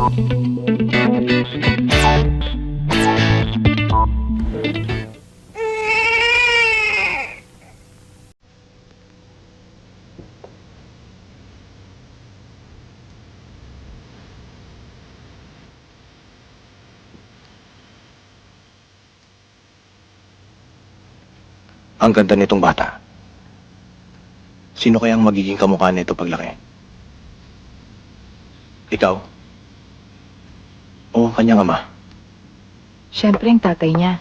Ang ganda nitong bata. Sino kayang magiging kamukha nito paglaki? Ikaw? O ang kanyang ama? Siyempre, ang tatay niya.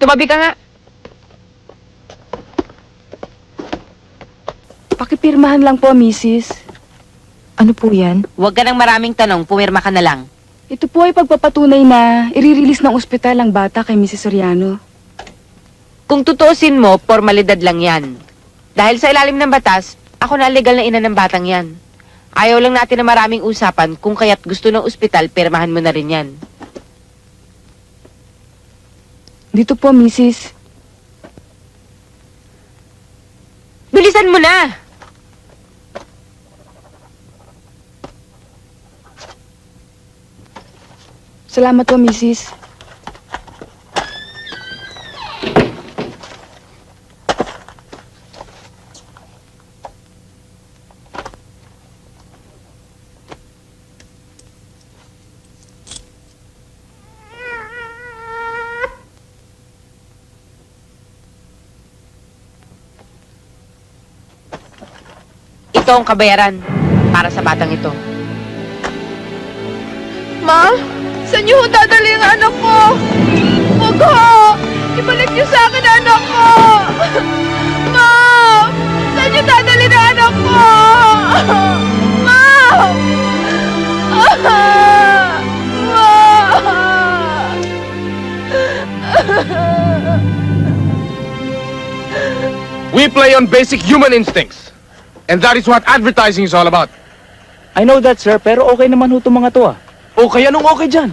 Tumabi ka nga. Pakipirmahan lang po, Mrs. Ano po yan? Huwag ka ng maraming tanong, pumirma ka na lang. Ito po ay pagpapatunay na i-release ng ospital ang bata kay Mrs. Soriano. Kung tutuusin mo, formalidad lang yan. Dahil sa ilalim ng batas, ako na legal na ina ng batang yan. Ayaw lang natin na maraming usapan kung kaya't gusto ng ospital, pirmahan mo na rin yan. Dito po, Mrs. Bilisan mo na! Salamat po, Mrs. Ito ang kabayaran para sa batang ito. Ma, saan niyo ho dadali ang anak ko? Huwag ho! Ibalik niyo sa akin ang anak ko! Ma! Saan niyo dadali ang anak ko? Ma! Ma! We play on basic human instincts. And that is what advertising is all about. I know that, sir, pero okay naman ho itong mga to ah. Okay, anong okay dyan?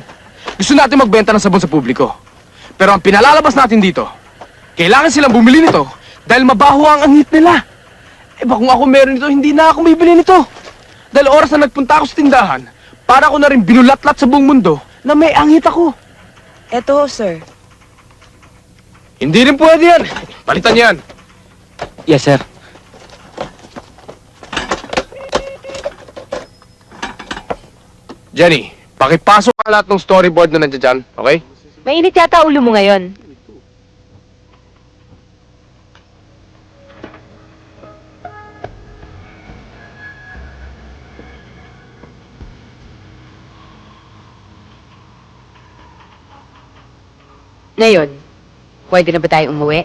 Gusto natin magbenta ng sabon sa publiko. Pero ang pinalalabas natin dito, kailangan silang bumili nito dahil mabaho ang angit nila. Eh ba kung ako meron nito, hindi na ako bibili nito. Dahil oras na nagpunta ako sa tindahan, para ko na rin binulatlat sa buong mundo na may angit ako. Eto, sir. Hindi rin pwede yan. Palitan yan. Yes, sir. Jenny, pakipasok ka lahat ng storyboard na nandiyan dyan, okay? Mainit yata ulo mo ngayon. Ngayon, pwede na ba tayong umuwi?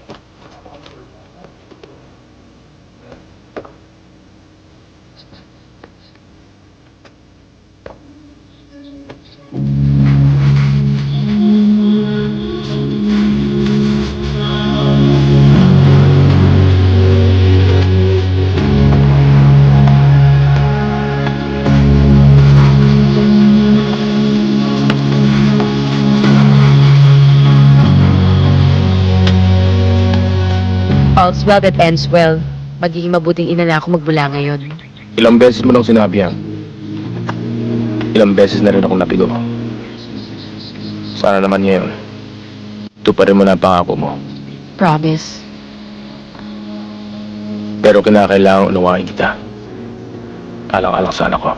All's well that ends well. Magiging mabuting ina na ako magmula ngayon. Ilang beses mo lang sinabi yan. Ilang beses na rin akong napigo. Sana naman ngayon, tuparin mo na ang pangako mo. Promise. Pero kinakailangan unawain kita. Alang-alang sa anak ko.